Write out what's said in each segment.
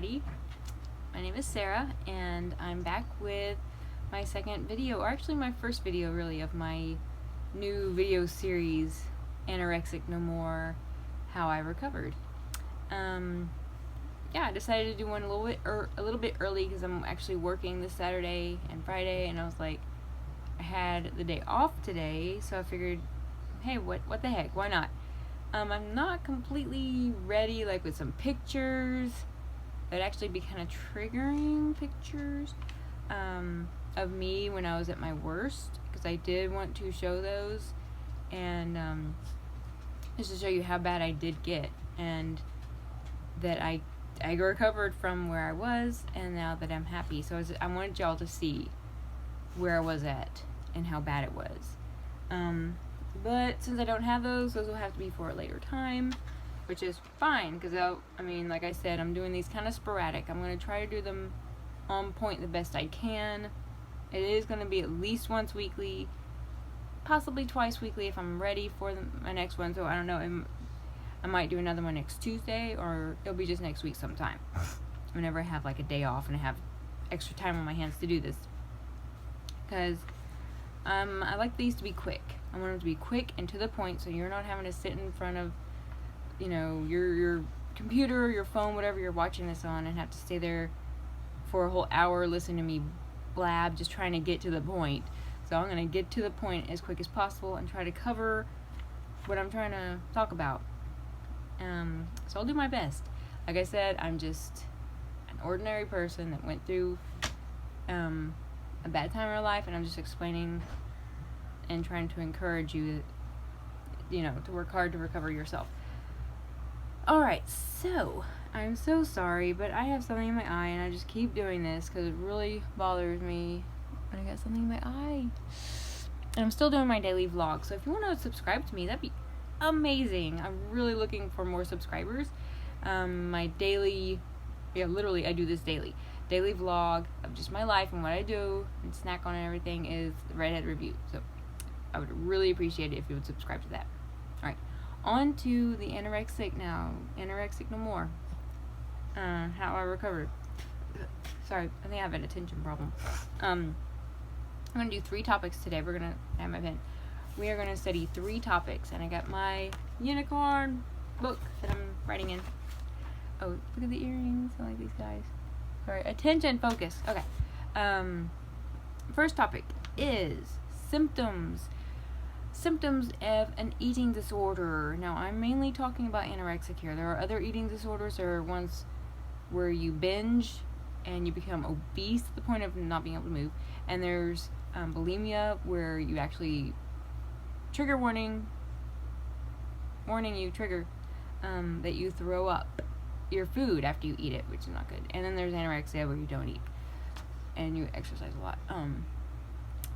everybody. My name is Sarah, and I'm back with my second video, or actually my first video really, of my new video series, Anorexic No More, How I Recovered. I decided to do one a little bit early because I'm actually working this Saturday and Friday, and I was like, I had the day off today, so I figured, hey, what the heck, why not? I'm not completely ready, like with some pictures. It'd actually be kind of triggering pictures of me when I was at my worst, because I did want to show those, and just to show you how bad I did get, and that I recovered from where I was, and now that I'm happy. So I wanted y'all to see where I was at and how bad it was. But since I don't have those will have to be for a later time, which is fine, because like I said, I'm doing these kind of sporadic. I'm going to try to do them on point the best I can. It is going to be at least once weekly, possibly twice weekly if I'm ready for my next one. So I don't know, I might do another one next Tuesday, or it'll be just next week sometime, whenever I have like a day off and I have extra time on my hands to do this. Because I like these to be quick. I want them to be quick and to the point, so you're not having to sit in front of, your computer or your phone, whatever you're watching this on, and have to stay there for a whole hour listening to me blab, just trying to get to the point. So I'm going to get to the point as quick as possible and try to cover what I'm trying to talk about. So I'll do my best. Like I said, I'm just an ordinary person that went through a bad time in her life, and I'm just explaining and trying to encourage you, to work hard to recover yourself. Alright, so I'm so sorry, but I have something in my eye, and I just keep doing this because it really bothers me when I got something in my eye. And I'm still doing my daily vlog, so if you want to subscribe to me, that'd be amazing. I'm really looking for more subscribers. My daily, literally I do this daily vlog of just my life and what I do and snack on and everything is the Redhead Review. So I would really appreciate it if you would subscribe to that. Alright, on to the Anorexic now. Anorexic No More. How I recovered. Sorry, I think I have an attention problem. I'm going to do 3 topics today. I have my pen. We are going to study 3 topics, and I got my unicorn book that I'm writing in. Oh, look at the earrings. I like these guys. Alright, attention, focus. Okay. First topic is symptoms. Symptoms of an eating disorder. Now, I'm mainly talking about anorexic here. There are other eating disorders. There are ones where you binge and you become obese to the point of not being able to move. And there's bulimia, where you actually trigger warning you trigger that you throw up your food after you eat it, which is not good. And then there's anorexia, where you don't eat and you exercise a lot.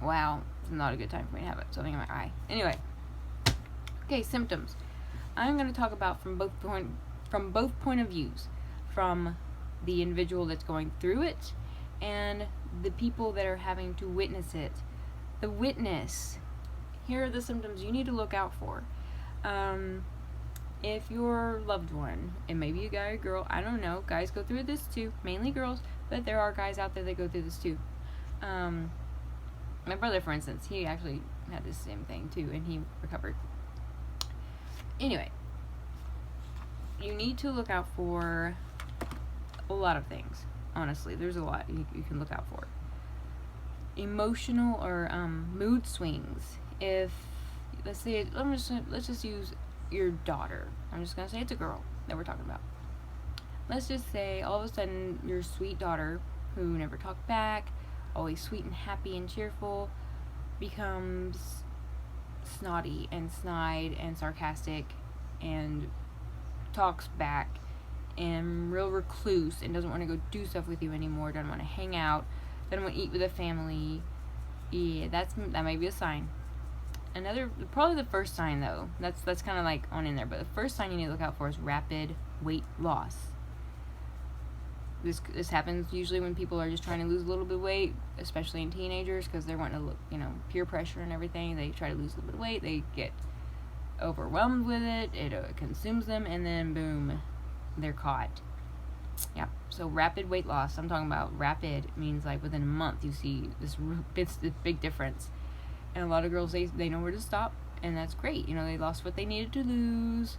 Wow, it's not a good time for me to have something in my eye. Anyway, okay, symptoms. I'm going to talk about from both point of views, from the individual that's going through it and the people that are having to witness it. The witness. Here are the symptoms you need to look out for. If your loved one, and maybe a guy or girl, I don't know, guys go through this too, mainly girls, but there are guys out there that go through this too. My brother, for instance, he actually had the same thing too, and he recovered. Anyway, you need to look out for a lot of things. Honestly, there's a lot you can look out for. Emotional or mood swings. If let's just use your daughter. I'm just gonna say it's a girl that we're talking about. Let's just say all of a sudden your sweet daughter, who never talked back, always sweet and happy and cheerful, becomes snotty and snide and sarcastic and talks back and real recluse and doesn't want to go do stuff with you anymore, doesn't want to hang out, doesn't want to eat with the family. Yeah, that might be a sign. Probably the first sign though, that's kind of like on in there, but the first sign you need to look out for is rapid weight loss. This happens usually when people are just trying to lose a little bit of weight, especially in teenagers, because they're wanting to look, peer pressure and everything. They try to lose a little bit of weight, they get overwhelmed with it, it consumes them, and then boom, they're caught. Yeah, So rapid weight loss, I'm talking about rapid, means like within a month you see this big difference. And a lot of girls, they know where to stop, and that's great. They lost what they needed to lose,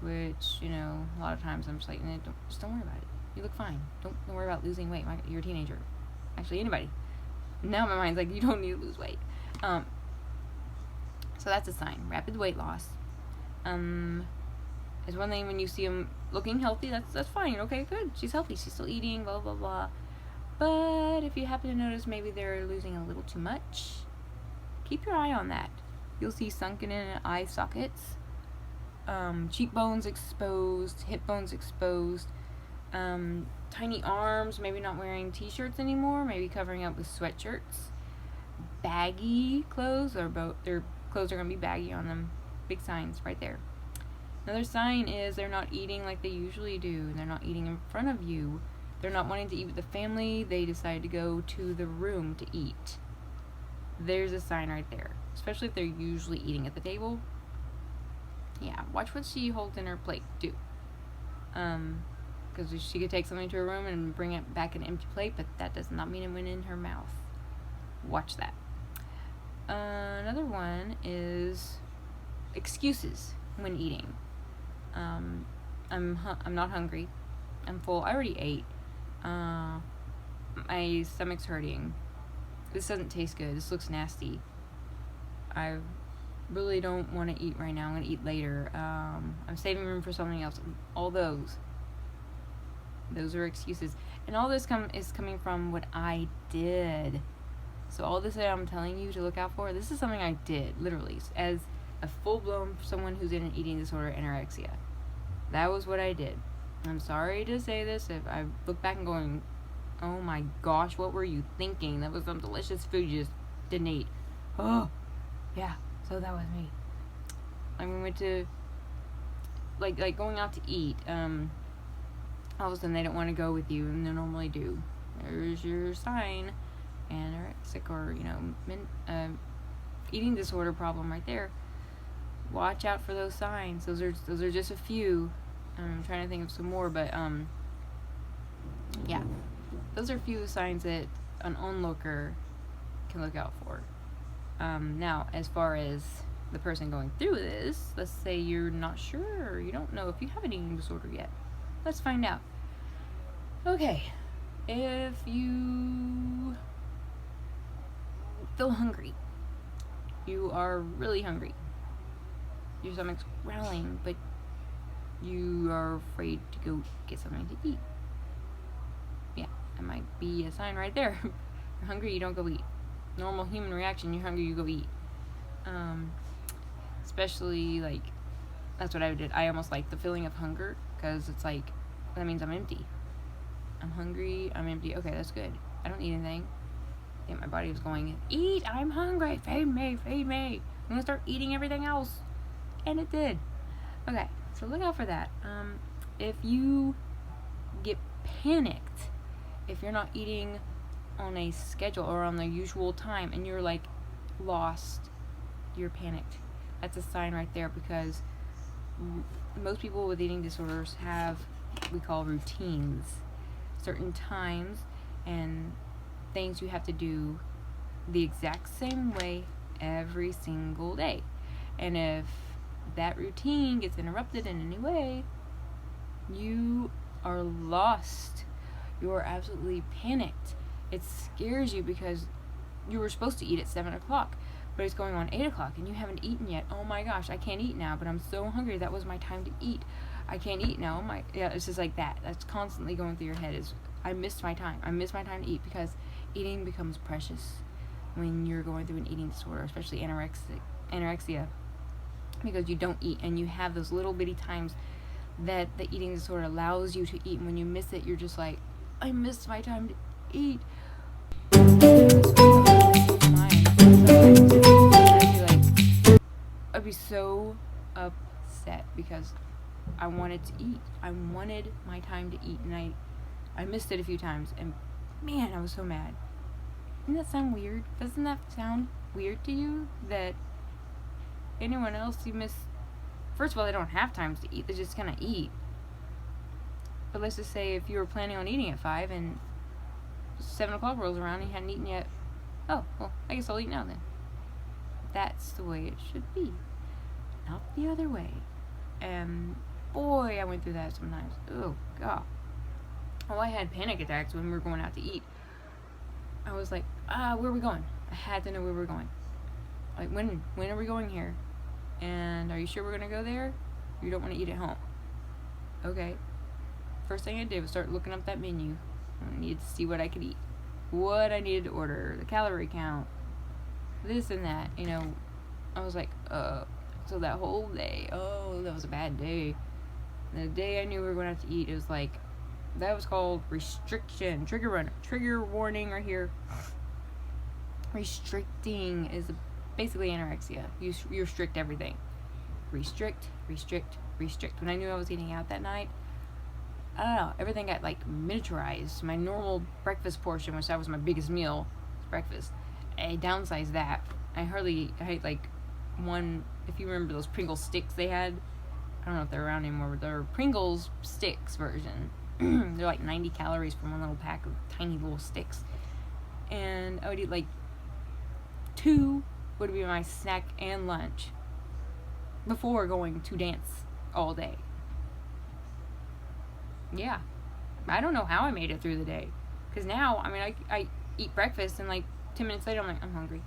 which, a lot of times I'm just like, just don't worry about it. You look fine. Don't worry about losing weight. You're a teenager. Actually, anybody. Now my mind's like, you don't need to lose weight. So that's a sign. Rapid weight loss. Is one thing when you see them looking healthy, that's fine. Okay, good. She's healthy. She's still eating, blah, blah, blah. But if you happen to notice maybe they're losing a little too much, keep your eye on that. You'll see sunken in eye sockets, cheekbones exposed, hip bones exposed, tiny arms, maybe not wearing t-shirts anymore, maybe covering up with sweatshirts, baggy clothes, or their clothes are going to be baggy on them. Big signs right there. Another sign is they're not eating like they usually do. They're not eating in front of you. They're not wanting to eat with the family. They decide to go to the room to eat. There's a sign right there. Especially if they're usually eating at the table. Yeah, watch what she holds in her plate, too. Because she could take something to her room and bring it back an empty plate, but that does not mean it went in her mouth. Watch that. Another one is excuses when eating. I'm not hungry. I'm full. I already ate. My stomach's hurting. This doesn't taste good. This looks nasty. I really don't want to eat right now. I'm going to eat later. I'm saving room for something else. All those are excuses. And all this is coming from what I did. So all this that I'm telling you to look out for, this is something I did, literally, as a full-blown someone who's in an eating disorder, anorexia. That was what I did. I'm sorry to say this. If I look back and going, oh my gosh, what were you thinking? That was some delicious food you just didn't eat. Oh, yeah. So that was me. We went to, like going out to eat. All of a sudden they don't want to go with you, and they normally do. There's your sign, anorexic or eating disorder problem right there. Watch out for those signs. Those are just a few. I'm trying to think of some more, but yeah, those are a few signs that an onlooker can look out for. Now, as far as the person going through this, let's say you're not sure, you don't know if you have an eating disorder yet. Let's find out. Okay, if you feel hungry, you are really hungry, your stomach's growling, but you are afraid to go get something to eat. Yeah, that might be a sign right there. You're hungry, you don't go eat. Normal human reaction, you're hungry, you go eat. Especially, that's what I did. I almost like the feeling of hunger, because it's like, that means I'm empty. I'm hungry, I'm empty. Okay, that's good. I don't need anything. Yeah, my body was going, eat, I'm hungry, feed me, feed me. I'm gonna start eating everything else. And it did. Okay, so look out for that. If you get panicked, if you're not eating on a schedule or on the usual time, and you're lost, you're panicked, that's a sign right there, because most people with eating disorders have what we call routines, certain times and things you have to do the exact same way every single day. And if that routine gets interrupted in any way, you are lost. You are absolutely panicked. It scares you because you were supposed to eat at 7 o'clock, but it's going on 8 o'clock and you haven't eaten yet. Oh my gosh, I can't eat now, but I'm so hungry. That was my time to eat. I can't eat now. It's just like that. That's constantly going through your head, is I missed my time. I missed my time to eat, because eating becomes precious when you're going through an eating disorder, especially anorexia, because you don't eat and you have those little bitty times that the eating disorder allows you to eat. And when you miss it, you're just like, I missed my time to eat. I'd be so upset because I wanted to eat. I wanted my time to eat, and I missed it a few times, and man, I was so mad. Doesn't that sound weird? Doesn't that sound weird to you? That anyone else you miss, first of all, they don't have times to eat, they're just gonna eat. But let's just say if you were planning on eating at 5 and 7 o'clock rolls around and you hadn't eaten yet, oh, well, I guess I'll eat now then. That's the way it should be, not the other way. And boy, I went through that sometimes. Oh, God. Oh, I had panic attacks when we were going out to eat. I was like, where are we going? I had to know where we were going. Like, when are we going here? And are you sure we're going to go there? You don't want to eat at home. Okay. First thing I did was start looking up that menu. I needed to see what I could eat. What I needed to order. The calorie count. This and that. You know, I was like, so that whole day, that was a bad day. The day I knew we were going out to eat, it was like, that was called restriction. Trigger warning right here. Restricting is basically anorexia. You restrict everything. Restrict. When I knew I was eating out that night, I don't know, everything got like miniaturized. My normal breakfast portion, which that was my biggest meal, was breakfast. I downsized that. I had like one, if you remember those Pringles sticks they had. I don't know if they're around anymore, but they're Pringles sticks version. They're like 90 calories from one little pack of tiny little sticks. And I would eat like 2 would be my snack and lunch before going to dance all day. Yeah. I don't know how I made it through the day. Because now, I mean, I eat breakfast and like 10 minutes later I'm like, I'm hungry.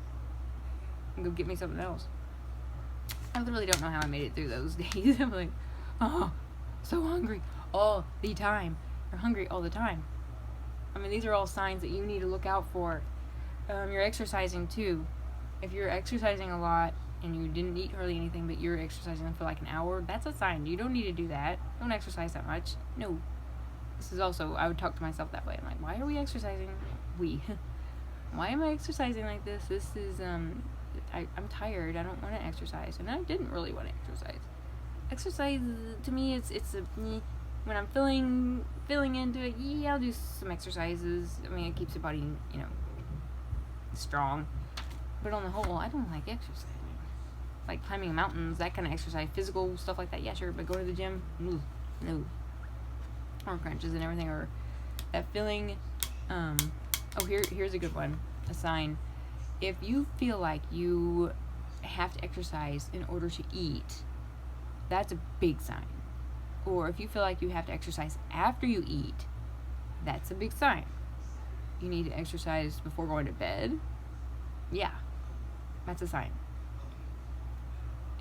Go get me something else. I literally don't know how I made it through those days. I'm like, so hungry all the time. You're hungry all the time. I mean, these are all signs that you need to look out for. You're exercising too. If you're exercising a lot and you didn't eat hardly anything, but you're exercising for like an hour, that's a sign. You don't need to do that. Don't exercise that much. No. This is also, I would talk to myself that way. I'm like, why are we exercising? Why am I exercising like this? This is, I'm tired. I don't want to exercise. And I didn't really want to exercise. Exercise, to me, it's when I'm feeling into it, I'll do some exercises. I mean, it keeps the body, strong. But on the whole, I don't like exercising. Like climbing mountains, that kind of exercise, physical stuff like that, yeah, sure. But going to the gym, no. Arm crunches and everything, or that feeling. Here's a good one. A sign. If you feel like you have to exercise in order to eat, that's a big sign. Or if you feel like you have to exercise after you eat, that's a big sign. You need to exercise before going to bed. Yeah, that's a sign.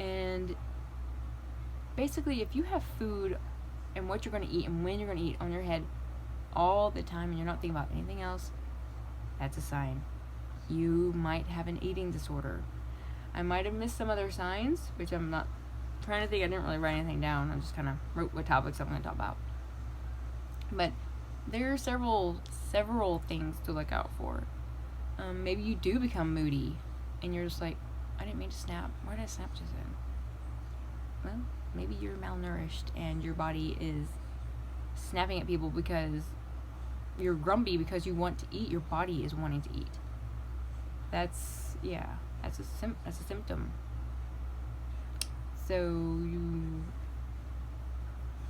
And basically, if you have food and what you're going to eat and when you're going to eat on your head all the time and you're not thinking about anything else, that's a sign. You might have an eating disorder. I might have missed some other signs, which I'm not trying to think. I didn't really write anything down. I just kind of wrote what topics I'm going to talk about. But there are several things to look out for. Maybe you do become moody and you're just like, I didn't mean to snap. Why did I snap just then? Well, maybe you're malnourished and your body is snapping at people because you're grumpy because you want to eat. Your body is wanting to eat. That's a symptom. So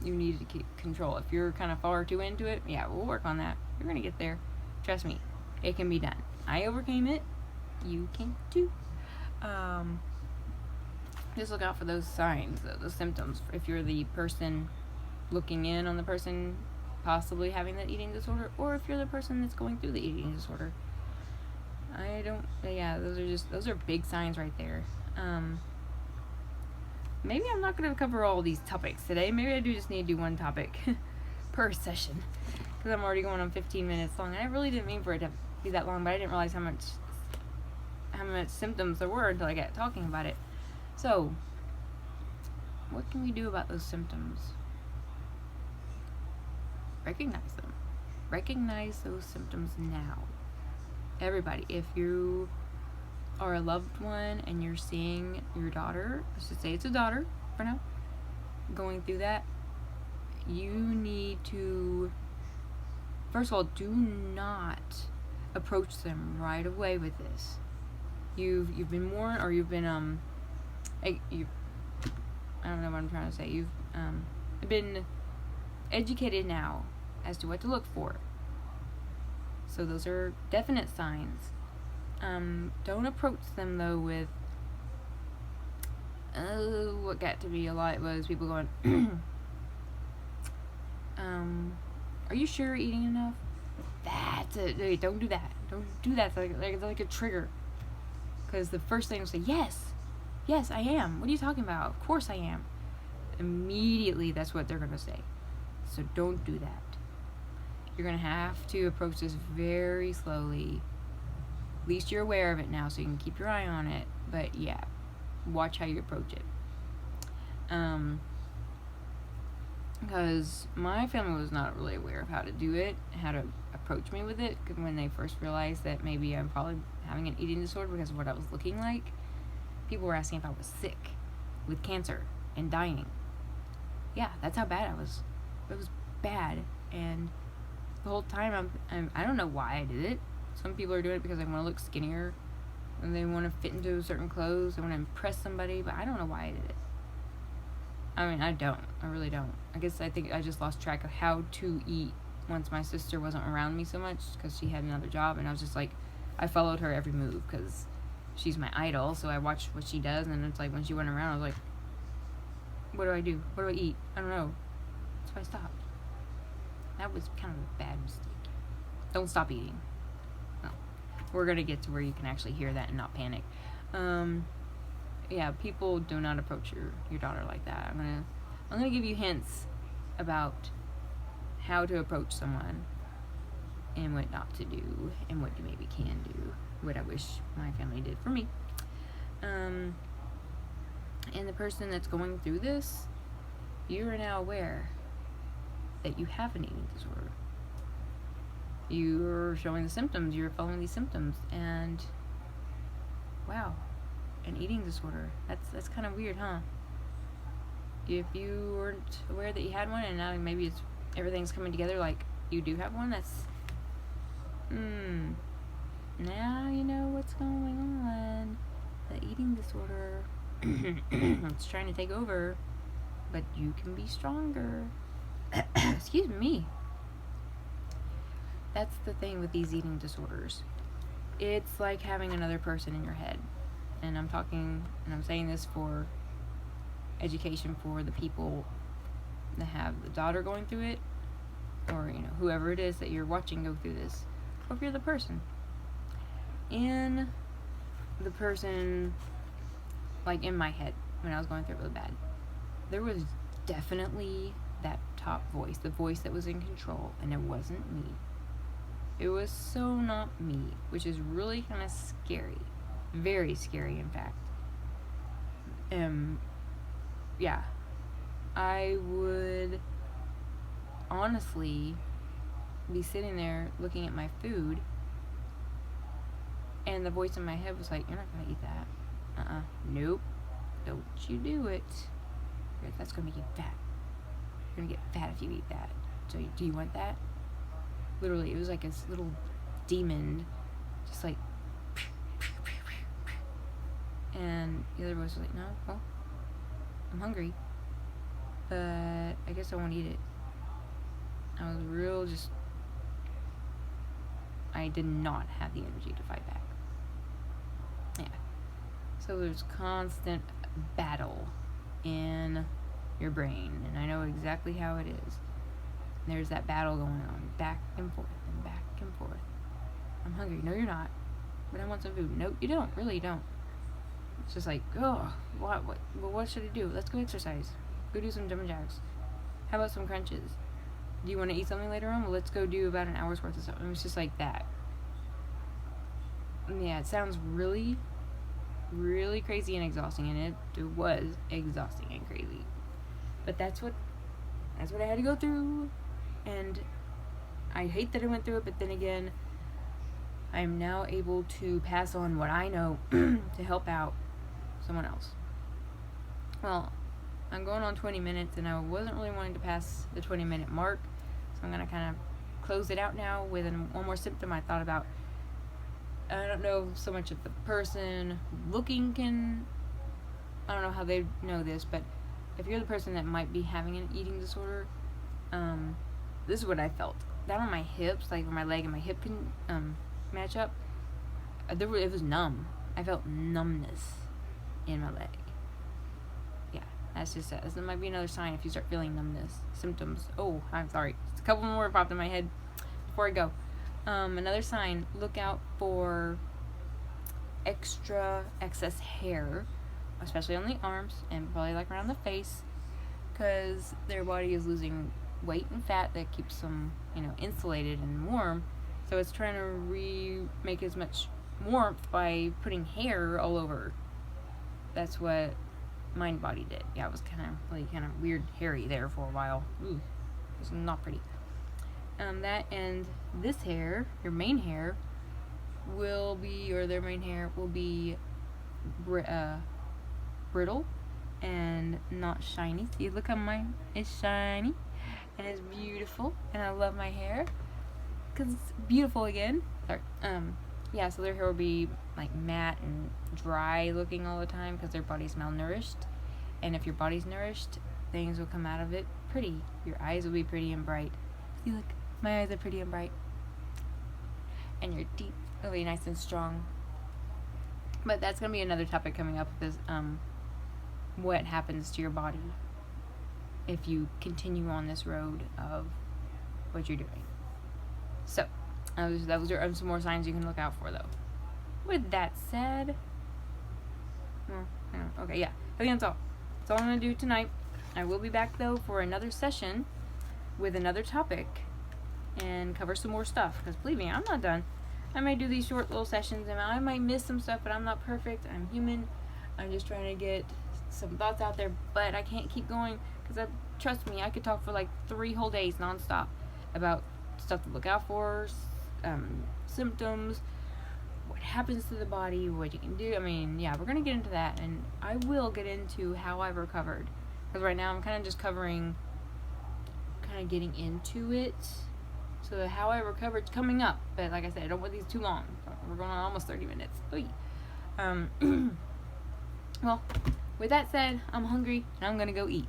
you need to keep control. If you're kind of far too into it, yeah, we'll work on that. You're gonna get there. Trust me, it can be done. I overcame it. You can too. Just look out for those signs, those symptoms. If you're the person looking in on the person possibly having that eating disorder, or if you're the person that's going through the eating disorder. Those are big signs right there. Maybe I'm not going to cover all these topics today. Maybe I do just need to do one topic per session, because I'm already going on 15 minutes long. And I really didn't mean for it to be that long, but I didn't realize how much symptoms there were until I got talking about it. So, what can we do about those symptoms? Recognize them. Recognize those symptoms now. Everybody, if you are a loved one and you're seeing your daughter, let's just say it's a daughter for now, going through that, you need to, first of all, do not approach them right away with this. You've been warned, or you've been I don't know what I'm trying to say. You've been educated now as to what to look for. So those are definite signs. Don't approach them though with, what got to be a lot was people going, are you sure you're eating enough? That's it. Don't do that. Don't do that. It's like a trigger. Because the first thing will say, yes, I am. What are you talking about? Of course I am. Immediately, that's what they're going to say. So don't do that. You're going to have to approach this very slowly. At least you're aware of it now, so you can keep your eye on it. But yeah, watch how you approach it. Because my family was not really aware of how to do it, how to approach me with it. Because when they first realized that maybe I'm probably having an eating disorder because of what I was looking like, people were asking if I was sick with cancer and dying. Yeah, that's how bad I was. It was bad. And the whole time I don't know why I did it. Some people are doing it because they want to look skinnier and they want to fit into certain clothes. They want to impress somebody, but I don't know why I did it. I mean, I don't. I really don't. I think I just lost track of how to eat once my sister wasn't around me so much because she had another job, and I was just like, I followed her every move because she's my idol, so I watched what she does, and it's like when she went around, I was like, what do I do? What do I eat? I don't know. So I stopped. That was kind of a bad mistake. Don't stop eating. No. We're going to get to where you can actually hear that and not panic. Yeah, people do not approach your daughter like that. I'm gonna give you hints about how to approach someone and what not to do and what you maybe can do. What I wish my family did for me. And the person that's going through this, you are now aware that you have an eating disorder. You're showing the symptoms. You're following these symptoms, and wow. An eating disorder. That's kind of weird, huh? If you weren't aware that you had one and now maybe everything's coming together like you do have one, that's now you know what's going on. The eating disorder. It's trying to take over, but you can be stronger. Excuse me. That's the thing with these eating disorders. It's like having another person in your head. And I'm saying this for education for the people that have the daughter going through it, or whoever it is that you're watching go through this, or if you're the person. In the person, like in my head when I was going through it really bad, there was definitely that top voice, the voice that was in control, and it wasn't me. It was so not me, which is really kind of scary. Very scary, in fact. Yeah. I would honestly be sitting there looking at my food, and the voice in my head was like, you're not gonna eat that. Nope. Don't you do it. That's gonna make you fat. You're gonna get fat if you eat that. So do you want that? Literally, it was like this little demon, just like, and the other voice was like, no, well, I'm hungry, but I guess I won't eat it. I was I did not have the energy to fight back. Yeah. So there's constant battle in your brain, and I know exactly how it is. There's that battle going on, back and forth and back and forth. I'm hungry. No, you're not. But I want some food. No, you don't. Really, you don't. It's just like, oh, what should I do? Let's go exercise. Go do some jumping jacks. How about some crunches? Do you want to eat something later on? Well, let's go do about an hour's worth of stuff. It was just like that. Yeah, it sounds really, really crazy and exhausting, and it was exhausting and crazy. But that's what I had to go through, and I hate that I went through it, but then again, I am now able to pass on what I know to help out someone else. Well, I'm going on 20 minutes, and I wasn't really wanting to pass the 20-minute mark, so I'm going to kind of close it out now with one more symptom I thought about. I don't know so much if the person looking I don't know how they know this, but if you're the person that might be having an eating disorder, this is what I felt. Down on my hips, like where my leg and my hip can match up, it was numb. I felt numbness in my leg. Yeah, that's just it. This might be another sign if you start feeling numbness symptoms. Oh, I'm sorry. Just a couple more popped in my head before I go. Another sign, look out for excess hair, especially on the arms and probably like around the face, because their body is losing weight and fat that keeps them, insulated and warm. So it's trying to make as much warmth by putting hair all over. That's what my body did. Yeah, it was kind of weird, hairy there for a while. Ooh, it was not pretty. That and this hair, your main hair, their main hair will be brittle and not shiny. See, look how mine is shiny and it's beautiful, and I love my hair because it's beautiful again. Sorry. Yeah, so their hair will be like matte and dry looking all the time because their body's malnourished. And if your body's nourished, things will come out of it pretty. Your eyes will be pretty and bright. See, look, my eyes are pretty and bright. And your teeth will be nice and strong. But that's going to be another topic coming up, is what happens to your body if you continue on this road of what you're doing. So, those are some more signs you can look out for, though. With that said, okay, yeah, I think that's all. That's all I'm going to do tonight. I will be back, though, for another session with another topic and cover some more stuff, because believe me, I'm not done. I might do these short little sessions, and I might miss some stuff, but I'm not perfect. I'm human. I'm just trying to get some thoughts out there, but I can't keep going, because trust me, I could talk for like 3 whole days nonstop about stuff to look out for, symptoms, what happens to the body, what you can do. I mean, yeah, we're going to get into that, and I will get into how I've recovered, because right now I'm kind of just covering, kind of getting into it. So the how I recovered's coming up, but like I said, I don't want these too long. We're going on almost 30 minutes. Well, with that said, I'm hungry and I'm gonna go eat.